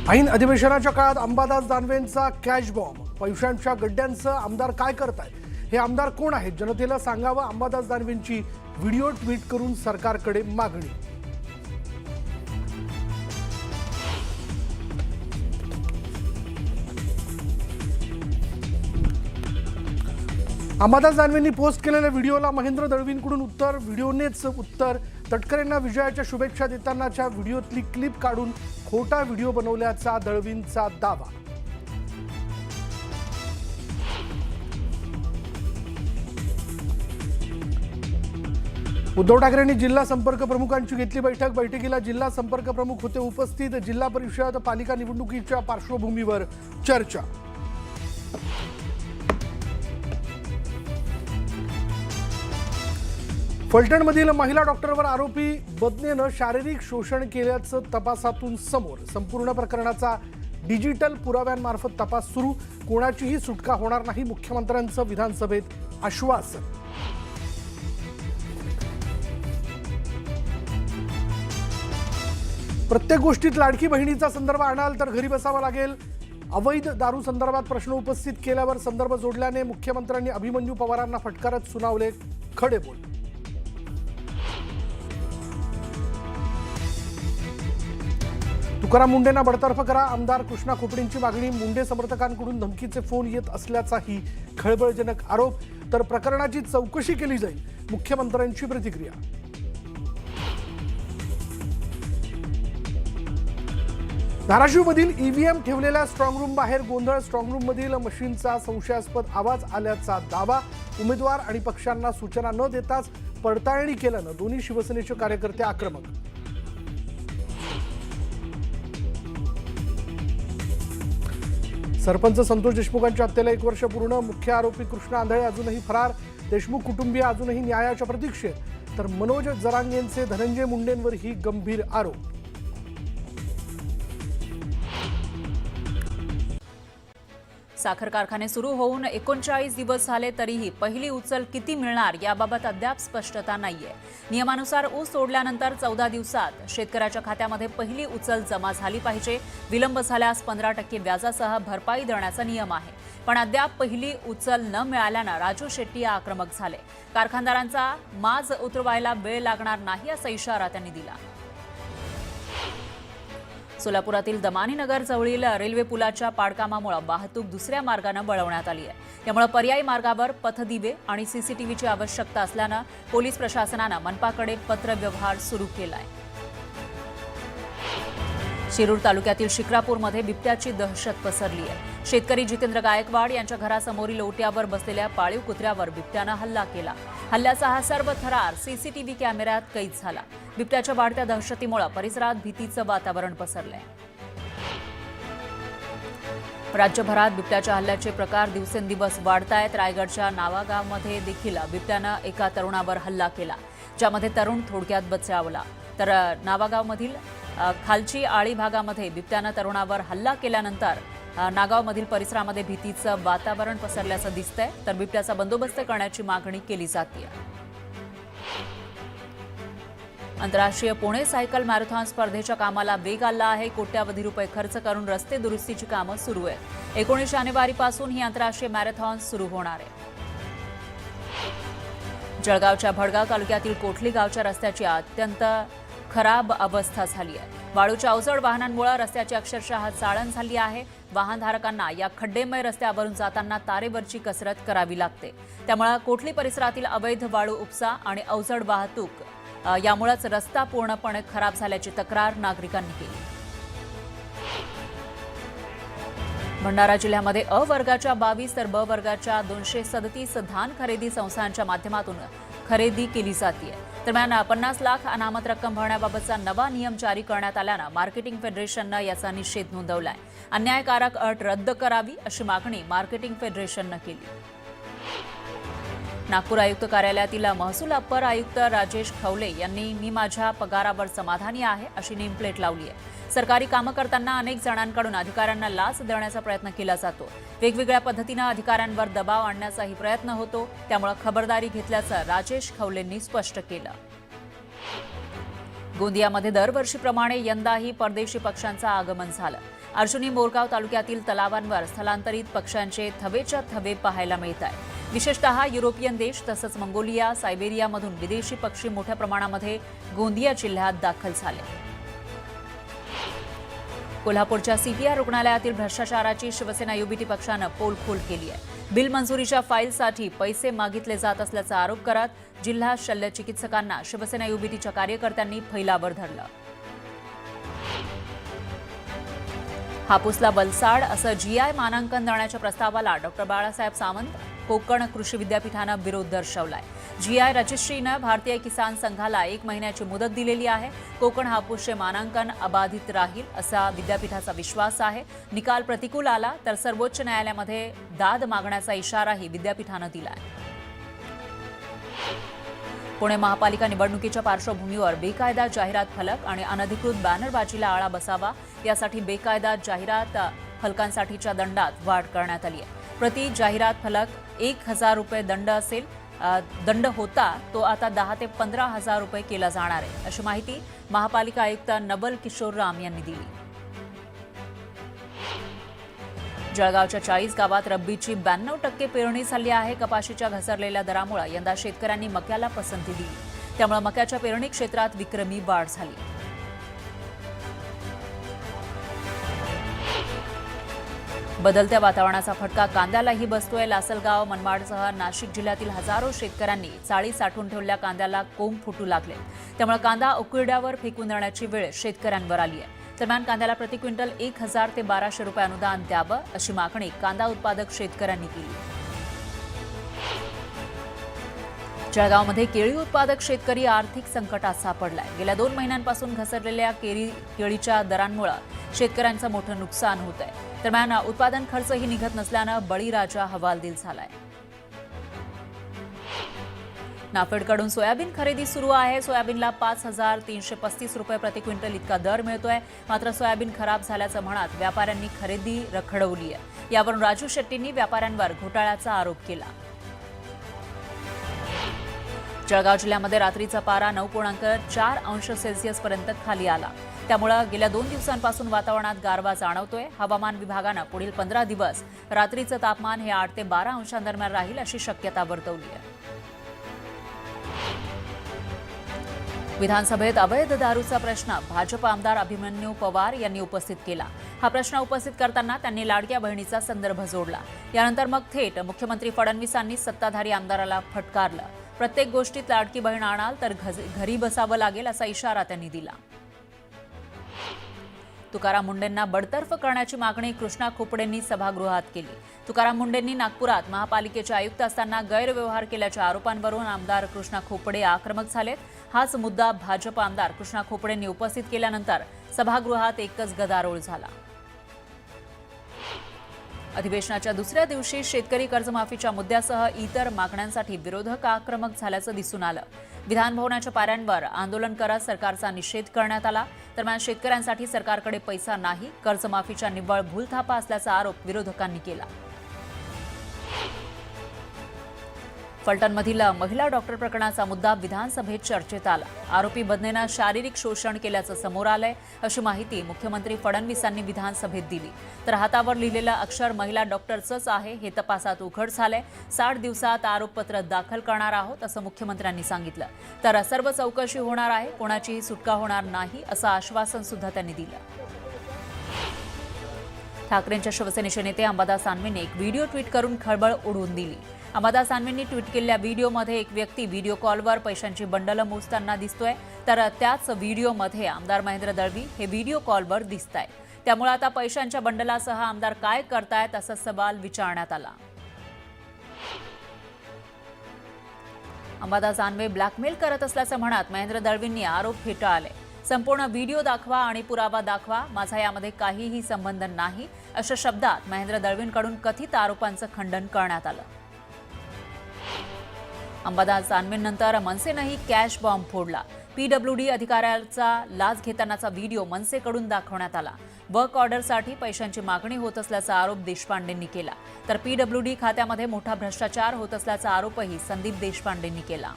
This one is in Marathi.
ऐन अधिवेशनाच्या काळात अंबादास दानवेंचा कॅश बॉम्ब, पैशांच्या गड्ड्यांचं आमदार काय करतायत, हे आमदार कोण आहेत, जनतेला सांगावं, अंबादास दानवेंची व्हिडिओ ट्विट करून सरकारकडे मागणी. अंबादास दानवेंनी पोस्ट केलेल्या व्हिडिओला महेंद्र दळवींकडून उत्तर, व्हिडिओनेच उत्तर. तटकरेंना विजयाच्या शुभेच्छा देतानाच्या व्हिडिओतली क्लिप काढून खोटा व्हिडिओ बनवल्याचा दळवींचा दावा. उद्धव ठाकरेंनी जिल्हा संपर्क प्रमुखांची घेतली बैठक. बैठकीला जिल्हा संपर्क प्रमुख होते उपस्थित. जिल्हा परिषद पालिका निवडणुकीच्या पार्श्वभूमीवर चर्चा. फलटणमधील महिला डॉक्टरवर आरोपी बदनेनं शारीरिक शोषण केल्याचं तपासातून समोर. संपूर्ण प्रकरणाचा डिजिटल पुराव्यांमार्फत तपास सुरू. कोणाचीही सुटका होणार नाही, मुख्यमंत्र्यांचं विधानसभेत आश्वासन. प्रत्येक गोष्टीत लाडकी बहिणीचा संदर्भ आणाल तर घरी बसावं लागेल. अवैध दारू संदर्भात प्रश्न उपस्थित केल्यावर संदर्भ जोडल्याने मुख्यमंत्र्यांनी अभिमन्यू पवारांना फटकारत सुनावले खडे बोल. तुकाराम मुंडेंना बडतर्फ करा, आमदार कृष्णा खोपडेंची मागणी. मुंडे समर्थकांकडून धमकीचे फोन येत असल्याचाही खळबळजनक आरोप. तर प्रकरणाची चौकशी केली जाईल, मुख्यमंत्र्यांची प्रतिक्रिया. धाराशिवमधील ईव्हीएम ठेवलेल्या स्ट्रॉंगरूम बाहेर गोंधळ. स्ट्रॉंगरूममधील मशीनचा संशयास्पद आवाज आल्याचा दावा. उमेदवार आणि पक्षांना सूचना न देताच पडताळणी केल्यानं दोन्ही शिवसेनेचे कार्यकर्ते आक्रमक. सरपंच संतोष देशमुखांच्या हत्येला 1 वर्ष पूर्ण. मुख्य आरोपी कृष्णा आंधळे अजूनही फरार. देशमुख कुटुंबीय अजूनही न्यायाच्या प्रतीक्षेत. तर मनोज जरांगेंचे धनंजय मुंडेंवरही गंभीर आरोप. साखर कारखाने सुरू होऊन 39 दिवस झाले तरीही पहिली उचल किती मिळणार याबाबत अद्याप स्पष्टता नाहीये. नियमानुसार ऊस तोडल्यानंतर 14 दिवसात शेतकऱ्याच्या खात्यामध्ये पहिली उचल जमा झाली पाहिजे. विलंब झाल्यास 15% व्याजासह भरपाई देण्याचा नियम आहे. पण अद्याप पहिली उचल न मिळाल्यानं राजू शेट्टी आक्रमक झाले. कारखानदारांचा माज उतरवायला वेळ लागणार नाही असा इशारा त्यांनी दिला. सोलापुरातील दमानीनगर जवळील रेल्वे पुलाच्या पाडकामामुळे वाहतूक दुसऱ्या मार्गाने वळवण्यात आली आहे. त्यामुळे पर्यायी मार्गावर पथदिवे आणि सीसीटीव्हीची आवश्यकता असल्यानं पोलीस प्रशासनानं मनपाकडे पत्रव्यवहार सुरू केलाय. शिरूर तालुक्यातील शिक्रापूरमध्ये बिबट्याची दहशत पसरली आहे. शेतकरी जितेंद्र गायकवाड यांच्या घरासमोरील ओट्यावर बसलेल्या पाळीव कुत्र्यावर बिबट्यानं हल्ला केला. हल्ल्याचा हा सर्व थरार सीसीटीव्ही कॅमेऱ्यात कैद झाला. बिबट्याच्या वाढत्या दहशतीमुळे परिसरात भीतीचं वातावरण पसरलंय. राज्यभरात बिबट्याच्या हल्ल्याचे प्रकार दिवसेंदिवस वाढतायत. रायगडच्या नावागावमध्ये देखील बिबट्यानं एका तरुणावर हल्ला केला, ज्यामध्ये तरुण थोडक्यात बचावला. तर नावागावमधील खालची आळी भागामध्ये बिबट्यानं तरुणावर हल्ला केल्यानंतर नागावमधील परिसरामध्ये भीतीचं वातावरण पसरल्याचं दिसतंय. तर बिबट्याचा बंदोबस्त करण्याची मागणी केली जाते. आंतरराष्ट्रीय पुणे सायकल मॅरेथॉन स्पर्धेच्या कामाला वेग आला आहे. कोट्यावधी रुपये खर्च करून रस्ते दुरुस्तीची कामं सुरू आहेत. 19 जानेवारीपासून ही आंतरराष्ट्रीय मॅरेथॉन सुरू होणार आहे. जळगावच्या भडगाव तालुक्यातील कोठली गावच्या रस्त्याची अत्यंत खराब अवस्था झाली आहे. वाळूच्या अवजड वाहनांमुळे रस्त्याची अक्षरशः चाळण झाली आहे. वाहनधारकांना या खड्डेमय रस्त्यावरून जाताना तारेवरची कसरत करावी लागते. त्यामुळे कोठली परिसरातील अवैध वाळू उपसा आणि अवजड वाहतूक यामुळेच रस्ता पूर्णपणे खराब झाल्याची तक्रार नागरिकांनी केली. भंडारा जिल्ह्यामध्ये अ वर्गाच्या 22 तर ब वर्गाच्या 237 धान खरेदी संस्थांच्या माध्यमातून खरेदी केली जाते. दरम्यान 50 लाख अनामत रक्कम भरण्याबाबतचा नवा नियम जारी करण्यात आल्यानं मार्केटिंग फेडरेशननं याचा निषेध नोंदवलाय. अन्यायकारक अट रद्द करावी अशी मागणी मार्केटिंग फेडरेशननं केली. नागपूर आयुक्त कार्यालयातील महसूल अप्पर आयुक्त राजेश खवले यांनी मी माझ्या पगारावर समाधानी आहे अशी नेमप्लेट लावली आहे. सरकारी कामं करताना अनेक जणांकडून अधिकाऱ्यांना लाच देण्याचा प्रयत्न केला जातो. वेगवेगळ्या पद्धतीने अधिकाऱ्यांवर दबाव आणण्याचाही प्रयत्न होतो. त्यामुळे खबरदारी घेतल्याचं राजेश खवलेंनी स्पष्ट केलं. गोंदियामध्ये दरवर्षीप्रमाणे यंदाही परदेशी पक्ष्यांचं आगमन झालं. अर्जुनी मोरगाव तालुक्यातील तलावांवर स्थलांतरित पक्ष्यांचे थवेच्या थवे पाहायला मिळत आहेत। विशेषतः युरोपियन देश तसंच मंगोलिया, सायबेरियामधून विदेशी पक्षी मोठ्या प्रमाणामध्ये गोंदिया जिल्ह्यात दाखल झाले। कोल्हापूरच्या सीपीआर रुग्णालयातील भ्रष्टाचाराची शिवसेना युबीटी पक्षानं पोलखोल केली आहे। बिल मंजुरीच्या फाईलसाठी पैसे मागितले जात असल्याचा आरोप करत जिल्हा शल्य चिकित्सकांना शिवसेना युबीटीच्या कार्यकर्त्यांनी फैलावर धरलं। हापूसला वलसाड असं जीआय मानांकन देण्याच्या प्रस्तावाला डॉ. बाळासाहेब सावंत कोकण कृषी विद्यापीठानं विरोध दर्शवलाय। जीआय रजिस्ट्रीनं भारतीय किसान संघाला 1 महिन्याची मुदत दिलेली आहे। कोकण हापूसचे मानांकन अबाधित राहील असा विद्यापीठाचा विश्वास आहे। निकाल प्रतिकूल आला तर सर्वोच्च न्यायालयामध्ये दाद मागण्याचा इशाराही विद्यापीठानं दिलाय। पुणे महापालिका निवडणुकीच्या पार्श्वभूमीवर बेकायदा जाहिरात फलक आणि अनधिकृत बॅनरबाजीला आळा बसावा यासाठी बेकायदा जाहिरात फलकांसाठीच्या दंडात वाढ करण्यात आली आहे। प्रति जाहिरात फलक 1,000 रुपये दंड होता तो आता 10 ते 15,000 रुपये केला जाणार आहे, अशी माहिती महापालिका आयुक्त नवल किशोर राम यांनी दिली। जळगावच्या 40 गावात रब्बीची 92% पेरणी झाली आहे। कपाशीच्या घसरलेल्या दरामुळे यंदा शेतकऱ्यांनी मक्याला पसंती दिली, त्यामुळे मक्याच्या पेरणी क्षेत्रात विक्रमी वाढ झाली। बदलत्या वातावरणाचा फटका कांद्यालाही बसतोय। लासलगाव, मनमाडसह नाशिक जिल्ह्यातील हजारो शेतकऱ्यांनी चाळी साठवून ठेवलेल्या कांद्याला कोंब फुटू लागले, त्यामुळे कांदा उकिरड्यावर फेकून देण्याची वेळ शेतकऱ्यांवर आली आहे। दरम्यान कांद्याला प्रति क्विंटल 1,000 ते 1,200 रुपये अनुदान द्यावं अशी मागणी कांदा उत्पादक शेतकऱ्यांनी केली। जळगावमध्ये केळी उत्पादक शेतकरी आर्थिक संकटात सापडलाय। गेल्या 2 महिन्यांपासून घसरलेल्या केळीच्या दरांमुळे शेतकऱ्यांचं मोठं नुकसान होत आहे। दरम्यान उत्पादन खर्चही निघत नसल्यानं बळीराजा हवालदिल झालाय। नाफेडकडून सोयाबीन खरेदी सुरू आहे। सोयाबीनला 5,335 रुपये प्रति क्विंटल इतका दर मिळतोय। मात्र सोयाबीन खराब झाल्याचं म्हणत व्यापाऱ्यांनी खरेदी रखडवली आहे। यावरून राजू शेट्टींनी व्यापाऱ्यांवर घोटाळ्याचा आरोप केला। जळगाव जिल्ह्यामध्ये रात्रीचा पारा 9.4 अंश सेल्सिअस पर्यंत खाली आला, त्यामुळे गेल्या 2 दिवसांपासून वातावरणात गारवा जाणवतोय। हवामान विभागानं पुढील 15 दिवस रात्रीचं तापमान हे 8 ते 12 अंशांदरम्यान राहील अशी शक्यता वर्तवली आहे। विधानसभेत अवैध दारूचा प्रश्न भाजप आमदार अभिमन्यू पवार यांनी उपस्थित केला। हा प्रश्न उपस्थित करताना त्यांनी लाडक्या बहिणीचा संदर्भ जोडला। यानंतर मग थेट मुख्यमंत्री फडणवीसांनी सत्ताधारी आमदाराला फटकारलं। प्रत्येक गोष्टीत लाडकी बहीण आणाल तर घरी बसावं लागेल असा इशारा त्यांनी दिला। तुकाराम मुंडेंना बडतर्फ करण्याची मागणी कृष्णा खोपडेंनी सभागृहात केली। तुकाराम मुंडेंनी नागपुरात महापालिकेचे आयुक्त असताना गैरव्यवहार केल्याच्या आरोपांवरून आमदार कृष्णा खोपडे आक्रमक झालेत। हाच मुद्दा भाजप आमदार कृष्णा खोपडेंनी उपस्थित केल्यानंतर सभागृहात एकच गदारोळ झाला। अधिवेशनाच्या दुसऱ्या दिवशी शेतकरी कर्जमाफीच्या मुद्द्यासह इतर मागण्यांसाठी विरोधक आक्रमक झाल्याचं दिसून आलं। विधानभवनाच्या पाऱ्यांवर आंदोलन करत सरकारचा निषेध करण्यात आला। दरम्यान शेतकऱ्यांसाठी सरकारकडे पैसा नाही, कर्जमाफीच्या निव्वळ भूलथापा असल्याचा आरोप विरोधकांनी केला। फलटणमधील महिला डॉक्टर प्रकरणाचा मुद्दा विधानसभेत चर्चेत आला। आरोपी बदनेनं शारीरिक शोषण केल्याचं समोर आलंय अशी माहिती मुख्यमंत्री फडणवीसांनी विधानसभेत दिली। तर हातावर लिहिलेलं अक्षर महिला डॉक्टरचंच आहे हे तपासात उघड झालंय। 60 दिवसात आरोपपत्र दाखल करणार आहोत असं मुख्यमंत्र्यांनी सांगितलं। तर सर्व चौकशी होणार आहे, कोणाचीही सुटका होणार नाही असं आश्वासन सुद्धा त्यांनी दिलं। ठाकरेंच्या शिवसेनेचे नेते अंबादास दानवेंनी एक व्हिडिओ ट्विट करून खळबळ उडवून दिली। अंबादास दानवेंनी ट्विट केलेल्या व्हिडिओमध्ये एक व्यक्ती व्हिडिओ कॉलवर पैशांची बंडलं मोजताना दिसतोय, तर त्याच व्हिडिओमध्ये आमदार महेंद्र दळवी हे व्हिडिओ कॉलवर दिसतायत। त्यामुळे आता पैशांच्या बंडलासह आमदार काय करतायत असा सवाल विचारण्यात आला। अंबादास दानवे ब्लॅकमेल करत असल्याचं म्हणत महेंद्र दळवींनी आरोप फेटाळले। संपूर्ण व्हिडिओ दाखवा आणि पुरावा दाखवा, माझा यामध्ये काहीही संबंध नाही अशा शब्दात महेंद्र दळवींकडून कथित आरोपांचं खंडन करण्यात आलं। अंबादास दानवेंनंतर मनसेनंही कॅश बॉम्ब फोडला। पीडब्ल्यूडी अधिकाऱ्याचा लाच घेतानाचा व्हिडिओ मनसेकडून दाखवण्यात आला। वर्क ऑर्डरसाठी पैशांची मागणी होत असल्याचा आरोप देशपांडेंनी केला। तर पीडब्ल्यूडी खात्यामध्ये मोठा भ्रष्टाचार होत असल्याचा आरोपही संदीप देशपांडेंनी केला।